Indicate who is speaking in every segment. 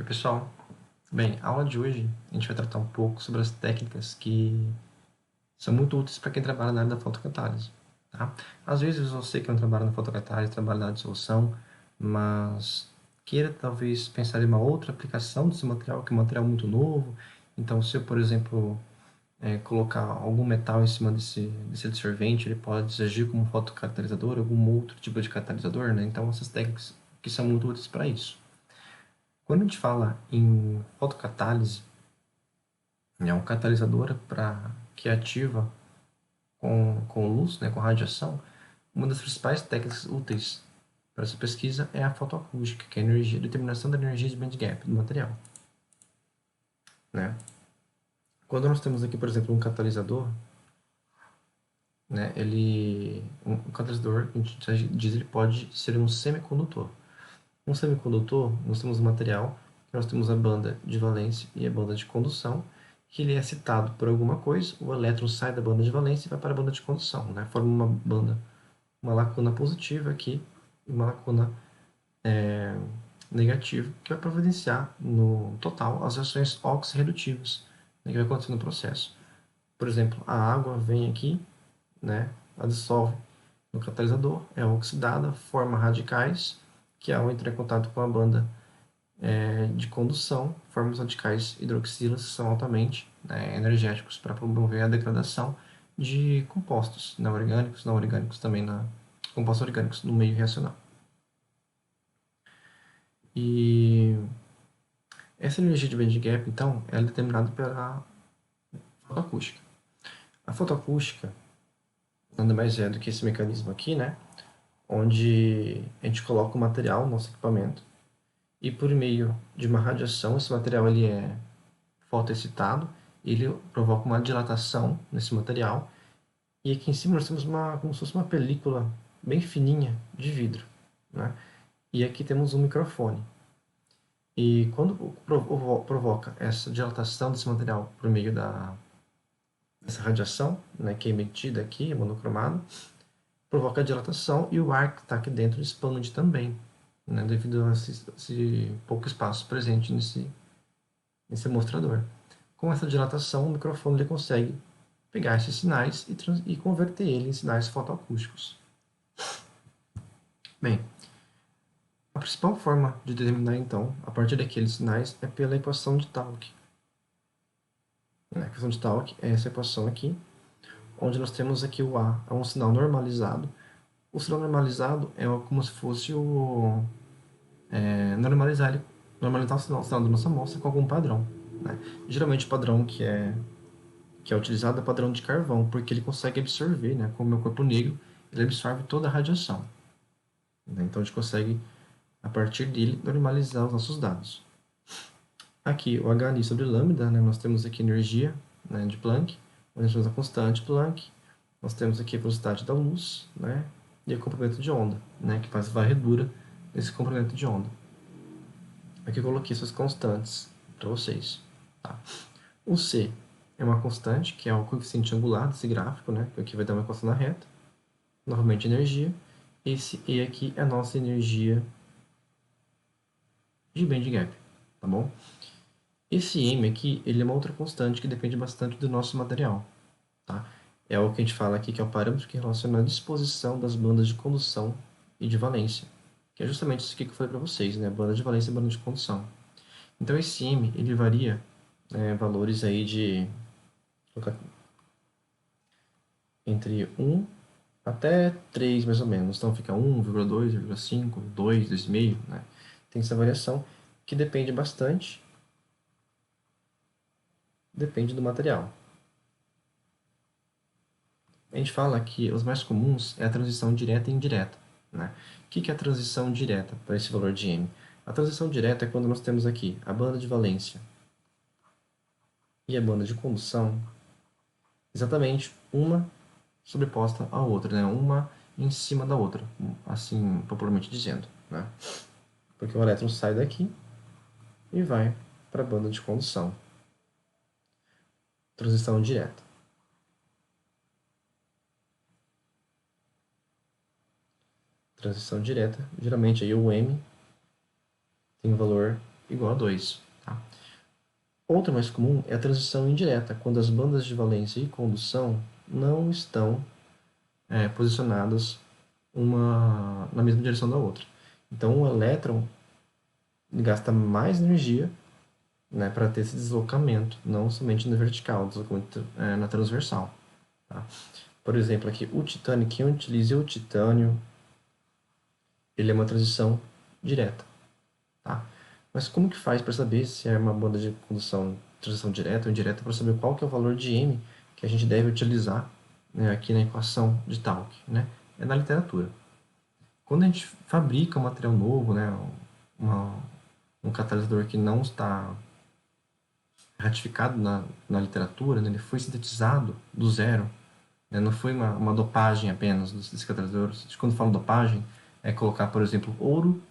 Speaker 1: Oi, pessoal. Bem, a aula de hoje a gente vai tratar um pouco sobre as técnicas que são muito úteis para quem trabalha na área da fotocatálise, tá? Às vezes você que não trabalha na fotocatálise, trabalha na área de solução, mas queira talvez pensar em uma outra aplicação desse material, que é um material muito novo. Então, se eu, por exemplo, colocar algum metal em cima desse absorvente, ele pode agir como fotocatalisador, algum outro tipo de catalisador, né? Então, essas técnicas que são muito úteis para isso. Quando a gente fala em fotocatálise, é um catalisador que ativa com luz, né, com radiação. Uma das principais técnicas úteis para essa pesquisa é a fotoacústica, que é a determinação da energia de band gap do material, né? Quando nós temos aqui, por exemplo, um catalisador, né, um catalisador, a gente diz, ele pode ser um semicondutor. Um semicondutor, nós temos um material, que nós temos a banda de valência e a banda de condução, que ele é excitado por alguma coisa, o elétron sai da banda de valência e vai para a banda de condução, né? Forma uma lacuna positiva aqui e uma lacuna negativa, que vai providenciar no total as reações oxirredutivas, né, que vai acontecer no processo. Por exemplo, a água vem aqui, né, ela dissolve no catalisador, é oxidada, forma radicais, que ao entrar em contato com a banda de condução, formam os radicais hidroxilas, que são altamente, né, energéticos para promover a degradação de compostos, não orgânicos também, compostos orgânicos no meio reacional. E essa energia de band gap, então, ela é determinada pela fotoacústica. A fotoacústica nada mais é do que esse mecanismo aqui, né, onde a gente coloca o material no nosso equipamento e por meio de uma radiação, esse material ele é fotoexcitado, ele provoca uma dilatação nesse material, e aqui em cima nós temos como se fosse uma película bem fininha de vidro, né? E aqui temos um microfone. E quando provoca essa dilatação desse material por meio dessa radiação, né, que é emitida aqui, monocromado, provoca a dilatação e o ar que está aqui dentro expande também, né, devido a esse pouco espaço presente nesse mostrador. Com essa dilatação, o microfone ele consegue pegar esses sinais e converter eles em sinais fotoacústicos. Bem, a principal forma de determinar, então, a partir daqueles sinais é pela equação de Tauck. A equação de Tauck é essa equação aqui, onde nós temos aqui o A é um sinal normalizado. O sinal normalizado é como se fosse normalizar o sinal da nossa amostra com algum padrão, né? Geralmente o padrão que é utilizado é o padrão de carvão, porque ele consegue absorver, né? Como é o corpo negro, ele absorve toda a radiação, né? Então a gente consegue, a partir dele, normalizar os nossos dados. Aqui, o H sobre lambda, né? Nós temos aqui energia, né, de Planck, nós temos a constante Planck, nós temos aqui a velocidade da luz, né? E o comprimento de onda, né? Que faz varredura nesse comprimento de onda. Aqui eu coloquei essas constantes para vocês. Tá? O C é uma constante, que é o coeficiente angular desse gráfico, né? Que aqui vai dar uma equação na reta. Novamente, energia. Esse E aqui é a nossa energia de band gap, tá bom? Esse M aqui, ele é uma outra constante que depende bastante do nosso material, tá? É o que a gente fala aqui, que é o parâmetro que relaciona a disposição das bandas de condução e de valência, que é justamente isso aqui que eu falei para vocês, né? Banda de valência e banda de condução. Então, esse M, ele varia, valores aí de entre 1 até 3, mais ou menos. Então, fica 1,2, 1,5, 2, 2,5, né? Tem essa variação que depende do material. A gente fala que os mais comuns é a transição direta e indireta, né? O que é a transição direta para esse valor de M? A transição direta é quando nós temos aqui a banda de valência e a banda de condução, exatamente uma sobreposta à outra, né? Uma em cima da outra, assim popularmente dizendo, né? Porque o elétron sai daqui e vai para a banda de condução. Transição direta. Transição direta, geralmente aí o M tem um valor igual a 2. Tá? Outra mais comum é a transição indireta, quando as bandas de valência e condução não estão posicionadas uma na mesma direção da outra. Então, o elétron gasta mais energia, né, para ter esse deslocamento, não somente na vertical, deslocamento na transversal. Tá? Por exemplo, aqui o titânio, quem utiliza o titânio, ele é uma transição direta. Tá? Mas como que faz para saber se é uma banda de condução transição direta ou indireta, para saber qual que é o valor de M que a gente deve utilizar, né, aqui na equação de Tauck? Né? É na literatura. Quando a gente fabrica um material novo, né, um catalisador que não está ratificado na literatura, né, ele foi sintetizado do zero, né, não foi uma dopagem apenas desse catalisador. Quando falo dopagem, é colocar, por exemplo, ouro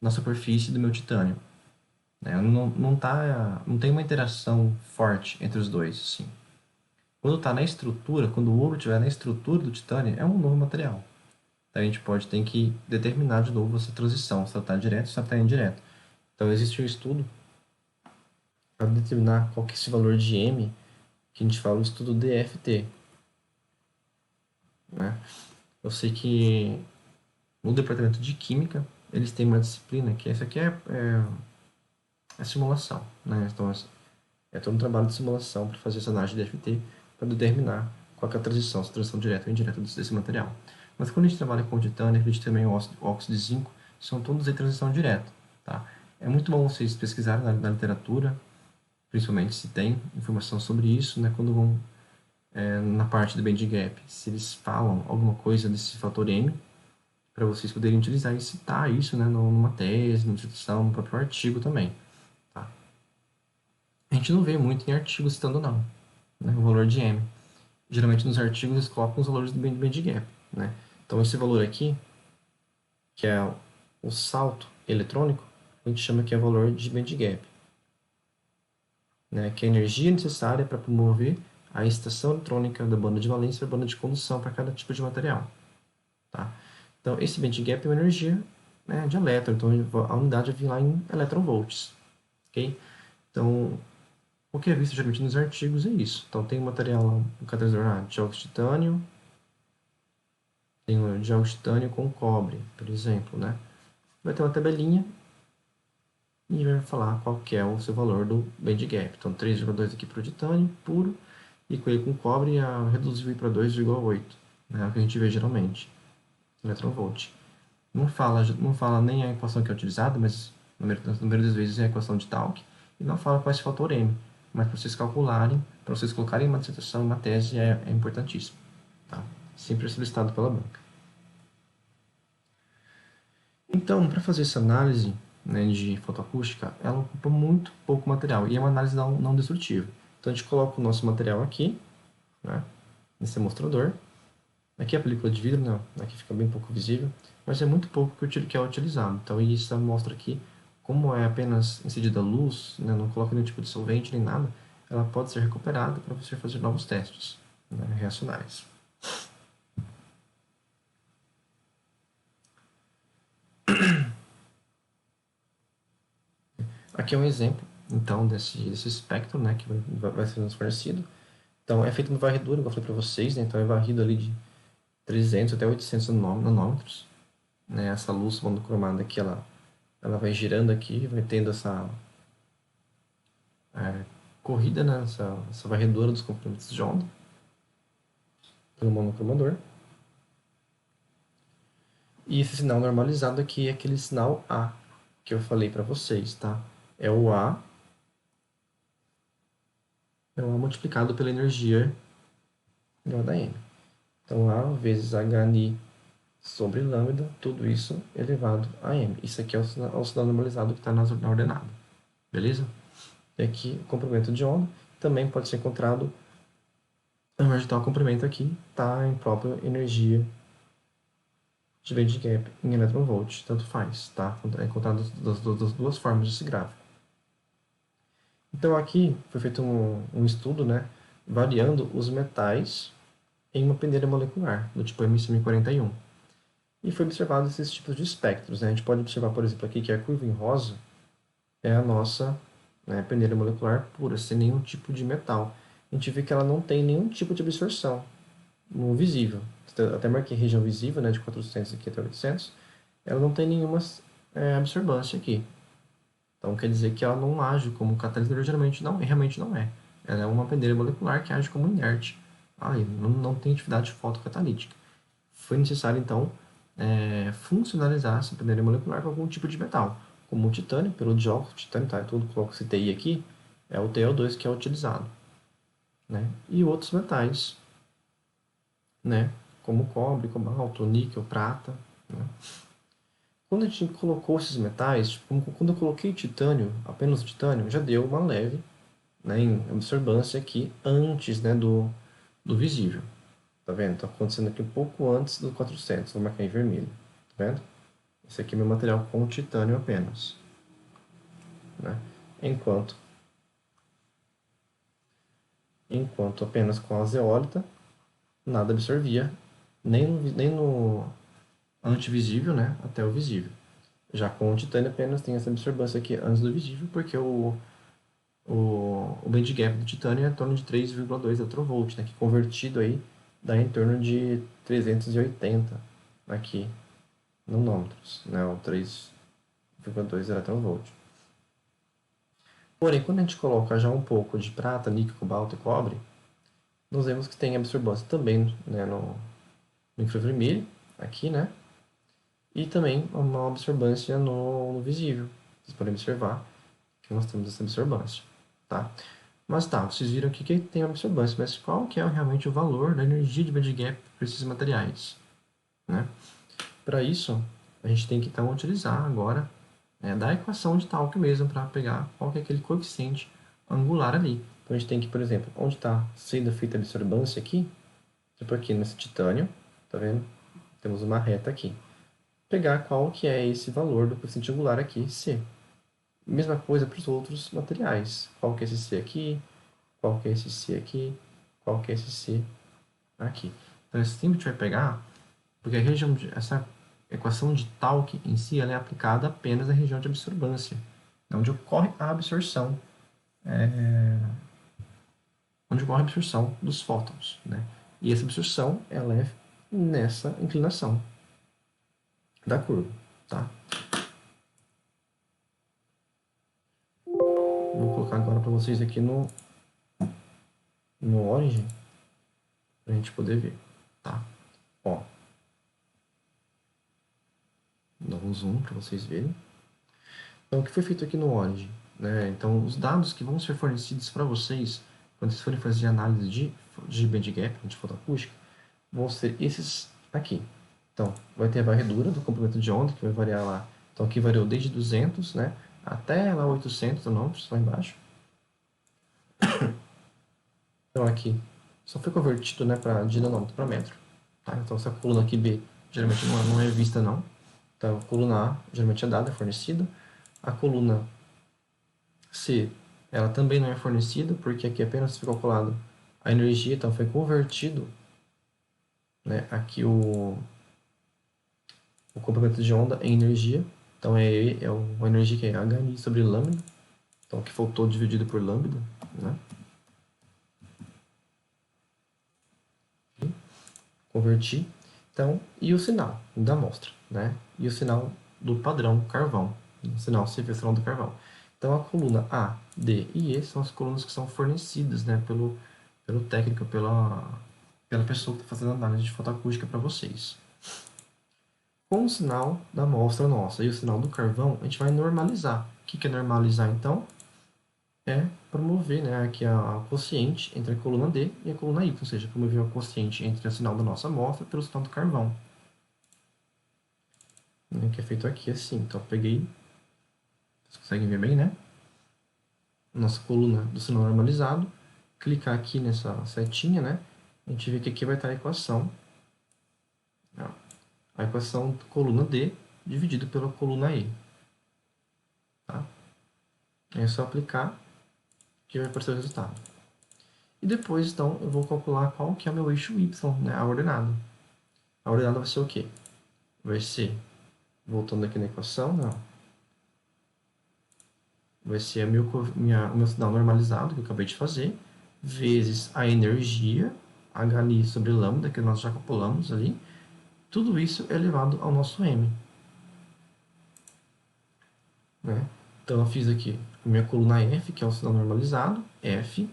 Speaker 1: na superfície do meu titânio. Né, não tem uma interação forte entre os dois. Assim. Quando está na estrutura, quando o ouro estiver na estrutura do titânio, é um novo material. Então a gente ter que determinar de novo essa transição, se ela está direto ou se ela está indireto. Então existe um estudo para determinar qual que é esse valor de M, que a gente fala o estudo DFT. Né? Eu sei que no departamento de Química, eles têm uma disciplina que essa aqui é simulação. Né? Então é todo um trabalho de simulação para fazer essa análise de DFT, para determinar qual é a transição, se a transição direta ou indireta desse material. Mas quando a gente trabalha com titânio, a gente também óxido de zinco, são todos em transição direta. Tá? É muito bom vocês pesquisarem na literatura, principalmente se tem informação sobre isso, né, quando vão na parte do band gap, se eles falam alguma coisa desse fator M, para vocês poderem utilizar e citar isso, né, numa tese, numa dissertação, no próprio artigo também. Tá? A gente não vê muito em artigos citando não, né, o valor de M. Geralmente nos artigos eles colocam os valores do band gap. Né? Então esse valor aqui, que é o salto eletrônico, a gente chama que é o valor de band gap. Né, que é a energia necessária para promover a excitação eletrônica da banda de valência para a banda de condução para cada tipo de material. Tá? Então, esse band gap é uma energia, né, de elétron, então a unidade vai vir lá em electronvolts. Okay? Então, o que é visto geralmente nos artigos é isso. Então, tem um material lá, um catalisador de óxido de titânio, tem um de óxido de titânio com cobre, por exemplo. Né? Vai ter uma tabelinha e vai falar qual que é o seu valor do band gap. Então, 3,2 aqui para o titânio puro, e com ele com cobre reduziu para 2,8, né, é o que a gente vê geralmente, eletronvolt. Não fala nem a equação que é utilizada, mas na maioria das vezes é a equação de Tauck, e não fala qual é esse fator M, mas para vocês calcularem, para vocês colocarem uma dissertação, uma tese, é importantíssimo. Tá? Sempre solicitado pela banca. Então, para fazer essa análise, né, de fotoacústica, ela ocupa muito pouco material e é uma análise não destrutiva. Então a gente coloca o nosso material aqui, né, nesse mostrador. Aqui é a película de vidro, né, aqui fica bem pouco visível, mas é muito pouco que é utilizado. Então isso mostra aqui como é apenas incidida luz, né, não coloca nenhum tipo de solvente nem nada, ela pode ser recuperada para você fazer novos testes, né, reacionários. Aqui é um exemplo, então, desse espectro, né, que vai ser nos fornecido. Então, é feito no varredura, como eu falei para vocês, né, então é varrido ali de 300 até 800 nanômetros. Né, essa luz monocromada aqui, ela vai girando aqui, vai tendo essa corrida, né, essa varredura dos comprimentos de onda pelo monocromador. E esse sinal normalizado aqui é aquele sinal A que eu falei para vocês, tá? É o A multiplicado pela energia H/m. Então, A vezes HNI sobre lambda, tudo isso elevado a m. Isso aqui é o sinal normalizado que está na ordenada. Beleza? E aqui, o comprimento de onda também pode ser encontrado, ao invés de estar o comprimento aqui, está em própria energia de band gap em eletronvolt, tanto faz, tá? É encontrado das duas formas desse gráfico. Então aqui foi feito um estudo, né, variando os metais em uma peneira molecular, do tipo MCM41. E foi observado esses tipos de espectros. Né? A gente pode observar, por exemplo, aqui que a curva em rosa é a nossa, né, peneira molecular pura, sem nenhum tipo de metal. A gente vê que ela não tem nenhum tipo de absorção no visível. Até marquei região visível, né, de 400 aqui até 800. Ela não tem nenhuma absorbância aqui. Então quer dizer que ela não age como catalisador, geralmente não, realmente não é. Ela é uma peneira molecular que age como inerte. Aí, não tem atividade fotocatalítica. Foi necessário, então, funcionalizar essa peneira molecular com algum tipo de metal, como o titânio, pelo dióxido de titânio, tá? Tudo que eu citei aqui, é o TiO2 que é utilizado, né? E outros metais, né? Como cobre, cobalto, níquel, prata, né? Quando a gente colocou esses metais, tipo, quando eu coloquei titânio, apenas o titânio, já deu uma leve, né, em absorvância aqui antes, né, do visível. Tá vendo? Tá acontecendo aqui um pouco antes do 400. Vou marcar em vermelho. Tá vendo? Esse aqui é meu material com titânio apenas, né? Enquanto, enquanto apenas com a zeólita, nada absorvia, nem no antivisível, né, até o visível. Já com o titânio apenas tem essa absorvância aqui antes do visível, porque o band gap do titânio é em torno de 3,2 electronvolt, né, que convertido aí dá em torno de 380 aqui nanômetros, né, ou 3,2 electronvolt. Porém, quando a gente coloca já um pouco de prata, níquel, cobalto e cobre, nós vemos que tem absorvância também, né, no infravermelho, aqui, né, e também uma absorvância no visível. Vocês podem observar que nós temos essa absorvância, tá? Mas tá, vocês viram aqui que tem absorvância, mas qual que é realmente o valor da energia de bandgap para esses materiais, né? Para isso, a gente tem que então utilizar agora da equação de Tauck mesmo para pegar qual que é aquele coeficiente angular ali. Então a gente tem que, por exemplo, onde está sendo feita a absorvância aqui, tipo aqui nesse titânio, tá vendo? Temos uma reta aqui. Pegar qual que é esse valor do coeficiente angular aqui, C. Mesma coisa para os outros materiais. Qual que é esse C aqui, qual que é esse C aqui, qual que é esse C aqui. Então, esse sempre a gente vai pegar, porque essa equação de Tauck em si ela é aplicada apenas na região de absorbância, onde ocorre a absorção, dos fótons, né? E essa absorção ela é nessa inclinação da curva, tá? Vou colocar agora para vocês aqui no Origin, para a gente poder ver, tá? Ó, dá um zoom para vocês verem. Então, o que foi feito aqui no Origin? Né? Então, os dados que vão ser fornecidos para vocês, quando vocês forem fazer análise de bandgap, de fotoacústica, vão ser esses aqui. Então, vai ter a varredura do comprimento de onda, que vai variar lá. Então, aqui variou desde 200, né, até lá 800 nanômetros, lá embaixo. Então, aqui só foi convertido, né, de nanômetro para metro. Tá? Então, essa coluna aqui B geralmente não é vista, não. Então, a coluna A geralmente é dada, é fornecida. A coluna C, ela também não é fornecida, porque aqui apenas foi calculado a energia, então foi convertido, né, aqui o comprimento de onda em energia. Então é uma energia que é HNI sobre lambda, então que faltou dividido por lambda, né? Converti. Então, e o sinal da amostra, né? E o sinal do padrão carvão, o sinal sinal do carvão. Então, a coluna A, D e E são as colunas que são fornecidas, né, pelo técnico, pela pessoa que está fazendo análise de fotoacústica para vocês. Com o sinal da amostra nossa e o sinal do carvão, a gente vai normalizar. O que é normalizar, então? É promover, né, aqui a quociente entre a coluna D e a coluna Y, ou seja, promover a quociente entre o sinal da nossa amostra pelo sinal do carvão. Né, que é feito aqui assim. Então, eu peguei, vocês conseguem ver bem, né? Nossa coluna do sinal normalizado, clicar aqui nessa setinha, né? A gente vê que aqui vai estar a equação. Ó, a equação da coluna D dividido pela coluna E. Tá? É só aplicar que vai aparecer o resultado. E depois, então, eu vou calcular qual que é o meu eixo Y, né? A ordenada. A ordenada vai ser o quê? Vai ser, voltando aqui na equação, não. vai ser o meu sinal normalizado, que eu acabei de fazer, vezes a energia, H sobre lambda, que nós já calculamos ali. Tudo isso é elevado ao nosso M. Né? Então, eu fiz aqui a minha coluna F, que é o sinal normalizado, F,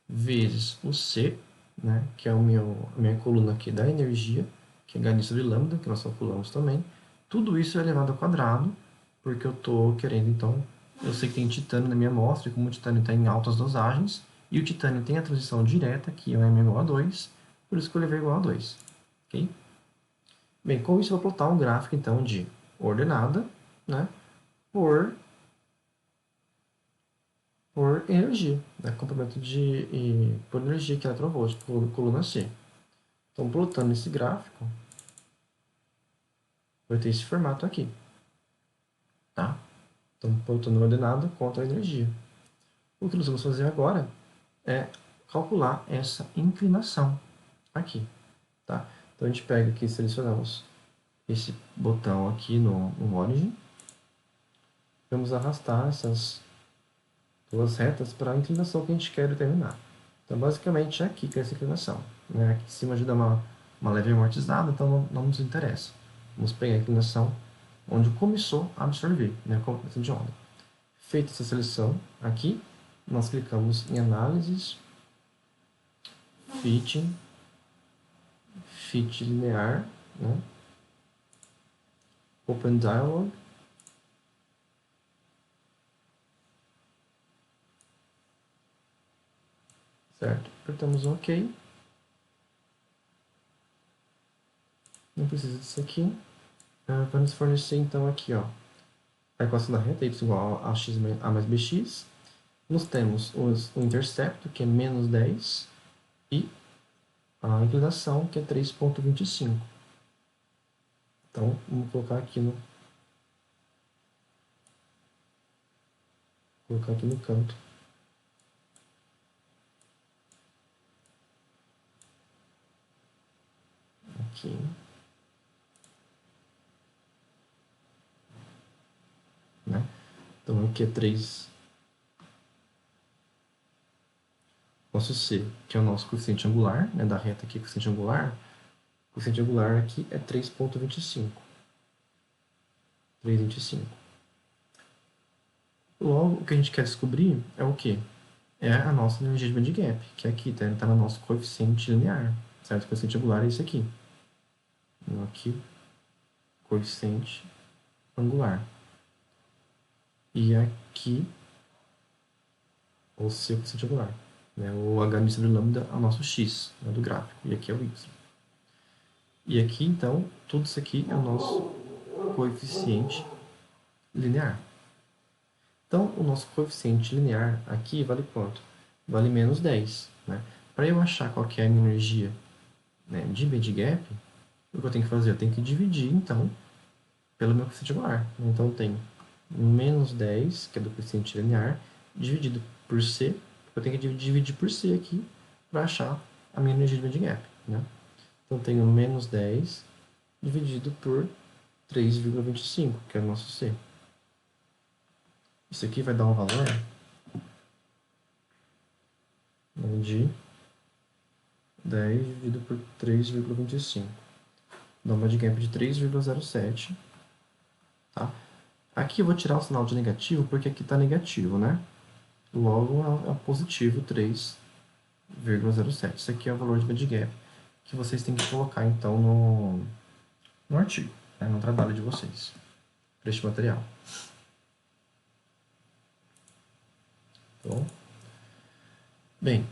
Speaker 1: vezes o C, né, que é a minha coluna aqui da energia, que é H sobre lambda, que nós calculamos também. Tudo isso é elevado ao quadrado, porque eu estou querendo, então, eu sei que tem titânio na minha amostra, e como o titânio está em altas dosagens, e o titânio tem a transição direta, que é o M igual a 2, por isso que eu levei igual a 2. Ok? Bem, com isso eu vou plotar um gráfico, então, de ordenada, né, por energia, né? Complemento por energia, que é eletronvolt, coluna C. Então, plotando esse gráfico, vai ter esse formato aqui. Tá? Então, plotando a ordenada contra a energia. O que nós vamos fazer agora é calcular essa inclinação aqui. Tá? Então, a gente pega aqui e selecionamos esse botão aqui no Origin. Vamos arrastar essas duas retas para a inclinação que a gente quer determinar. Então, basicamente, é aqui que é essa inclinação. Né? Aqui em cima ajuda uma leve amortizada, então não nos interessa. Vamos pegar a inclinação onde começou a absorver, né? Com a de onda. Feita essa seleção aqui, nós clicamos em Análises, Fit linear, né? Open Dialog. Certo? Apertamos OK. Não precisa disso aqui. Vai nos fornecer então aqui, ó, a equação da reta, y igual a x a mais bx. Nós temos o intercepto, que é menos 10, e a inclinação, que é 3,25. Então, vamos colocar aqui no canto. Aqui. Né? Então, aqui é 3. Nosso C, que é o nosso coeficiente angular, né, da reta aqui, coeficiente angular. O coeficiente angular aqui é 3,25. 3,25. Logo, o que a gente quer descobrir é o quê? É a nossa energia de band gap, que é aqui, tá no nosso coeficiente linear, certo? O coeficiente angular é esse aqui. Então, aqui, coeficiente angular. E aqui, o seu coeficiente angular. Né? O h sobre lambda é o nosso x, né, do gráfico, e aqui é o y. E aqui, então, tudo isso aqui é o nosso coeficiente linear. Então, o nosso coeficiente linear aqui vale quanto? Vale menos 10. Né? Para eu achar qual que é a minha energia, né, de band gap, o que eu tenho que fazer? Eu tenho que dividir, então, pelo meu coeficiente angular. Então, eu tenho menos 10, que é do coeficiente linear, dividido por C. Eu tenho que dividir por C aqui para achar a minha energia de band gap. Né? Então, eu tenho menos 10 dividido por 3,25, que é o nosso C. Isso aqui vai dar um valor de 10 dividido por 3,25. Dá uma de gap de 3,07. Tá? Aqui eu vou tirar o sinal de negativo, porque aqui está negativo, né? Logo é positivo 3,07. Isso aqui é o valor de band gap que vocês têm que colocar, então, no artigo, né? No trabalho de vocês, para este material. Bom. Bem,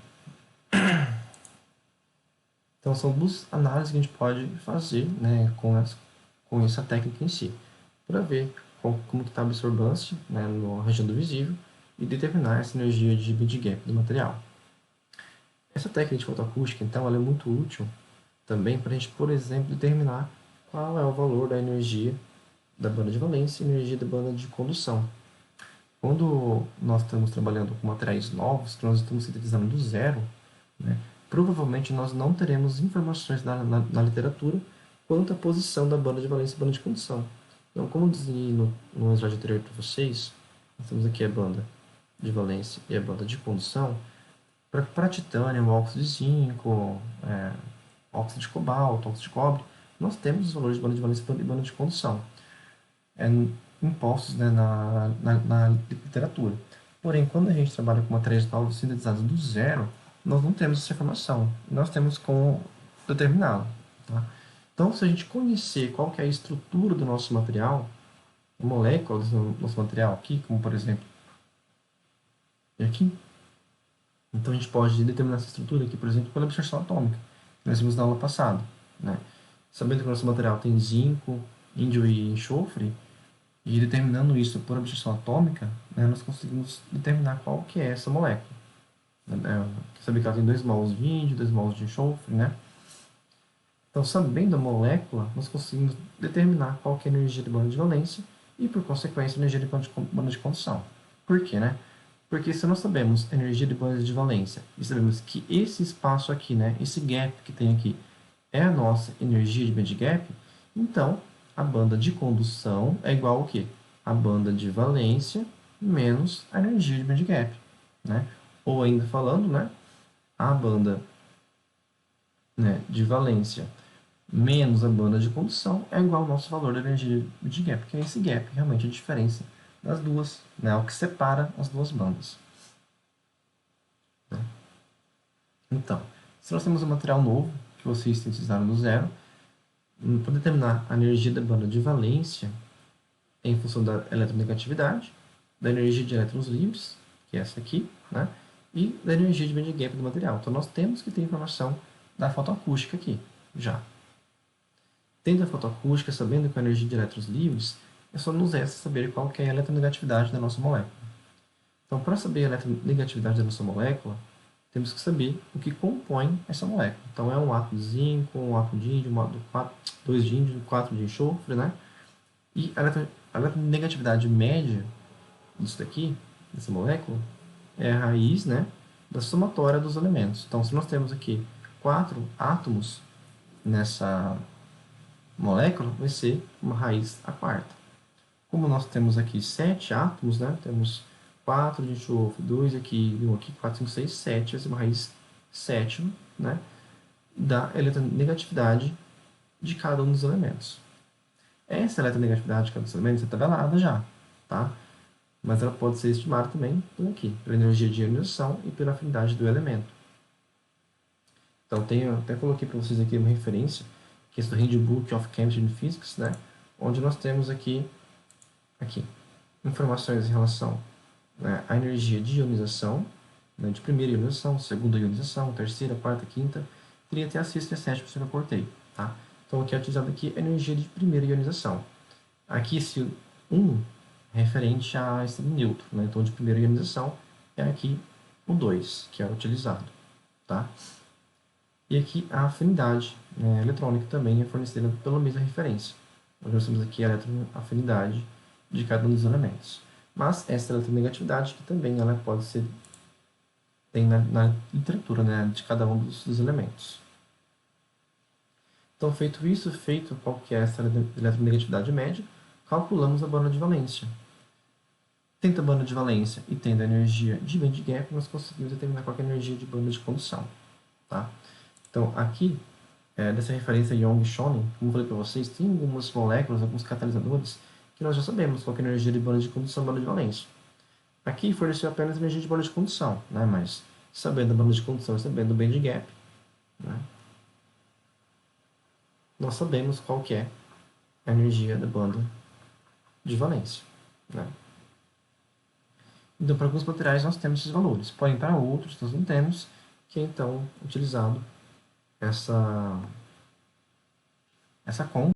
Speaker 1: então são duas análises que a gente pode fazer, né, com essa técnica em si, para ver como está a absorbância, né, na região do visível e determinar essa energia de band gap do material. Essa técnica de fotoacústica, então, ela é muito útil também para a gente, por exemplo, determinar qual é o valor da energia da banda de valência e energia da banda de condução. Quando nós estamos trabalhando com materiais novos, que nós estamos sintetizando do zero, né, provavelmente nós não teremos informações na literatura quanto à posição da banda de valência e banda de condução. Então, como eu desenhei no slide anterior para vocês, nós temos aqui a banda de valência e a banda de condução, para titânio, óxido de zinco, óxido de cobalto, óxido de cobre, nós temos os valores de banda de valência e banda de condução impostos, né, na literatura. Porém, quando a gente trabalha com materiais de álcool sintetizados do zero, nós não temos essa informação. Nós temos como determiná-la. Tá? Então, se a gente conhecer qual que é a estrutura do nosso material, a molécula do nosso material aqui, como por exemplo, aqui, então a gente pode determinar essa estrutura aqui, por exemplo, pela absorção atômica, que nós vimos na aula passada. Né? Sabendo que o nosso material tem zinco, índio e enxofre, e determinando isso por absorção atômica, né, nós conseguimos determinar qual que é essa molécula. Saber que ela tem 2 mols de índio, 2 mols de enxofre, né? Então, sabendo a molécula, nós conseguimos determinar qual que é a energia de banda de valência e, por consequência, a energia de banda de condução. Por quê, né? Porque se nós sabemos a energia de banda de valência e sabemos que esse espaço aqui, né, esse gap que tem aqui, é a nossa energia de bandgap, então a banda de condução é igual ao quê? A banda de valência menos a energia de bandgap, né? Ou ainda falando, né, a banda, né, de valência menos a banda de condução é igual ao nosso valor da energia de gap, que é esse gap, realmente a diferença das duas, né, o que separa as duas bandas. Né? Então, se nós temos um material novo, que vocês sintetizaram do zero, para determinar a energia da banda de valência em função da eletronegatividade, da energia de elétrons livres, que é essa aqui, né? E da energia de band gap do material. Então, nós temos que ter informação da fotoacústica aqui, já. Tendo a fotoacústica, sabendo que a energia de elétrons livres, é só nos resta saber qual que é a eletronegatividade da nossa molécula. Então, para saber a eletronegatividade da nossa molécula, temos que saber o que compõe essa molécula. Então, é um átomo de zinco, um átomo de índio, 2 de índio, 4 de enxofre, né? E a eletronegatividade média disso daqui, dessa molécula, é a raiz, né, da somatória dos elementos. Então, se nós temos aqui 4 átomos nessa molécula, vai ser uma raiz a quarta. Como nós temos aqui 7 átomos, né, temos 4 de enxofre, 2 aqui, 1 aqui, 4, 5, 6, 7, vai ser uma raiz sétima, né, da eletronegatividade de cada um dos elementos. Essa eletronegatividade de cada um dos elementos é tabelada já, tá? Mas ela pode ser estimada também por aqui, pela energia de ionização e pela afinidade do elemento. Então, até coloquei para vocês aqui uma referência, que é do Handbook of Chemistry and Physics, né? Onde nós temos aqui informações em relação, né, à energia de ionização, né, de primeira ionização, segunda ionização, terceira, quarta, quinta, teria até a sexta e a sétima que eu cortei, tá? Então, o que é utilizado aqui é a energia de primeira ionização. Aqui, esse 1 é referente a estado neutro, né? Então, de primeira ionização é aqui o 2, que é utilizado, tá? E aqui a afinidade, né, eletrônica também é fornecida pela mesma referência. Nós temos aqui a eletroafinidade de cada um dos elementos. Mas essa eletronegatividade que também ela pode ser tem na literatura, né, de cada um dos elementos. Então, feito isso, feito qual que é essa eletronegatividade média, calculamos a banda de valência. Tendo a banda de valência e tendo a energia de band gap, nós conseguimos determinar qual é a energia de banda de condução. Tá? Então, aqui, dessa referência Young-Shonin, como eu falei para vocês, tem algumas moléculas, alguns catalisadores, que nós já sabemos qual é a energia de banda de condução e banda de valência. Aqui forneceu apenas energia de banda de condução, né? Mas sabendo a banda de condução e sabendo o band gap, né, nós sabemos qual que é a energia da banda de valência. Né? Então, para alguns materiais nós temos esses valores, porém para outros nós não temos, que é então utilizado essa conta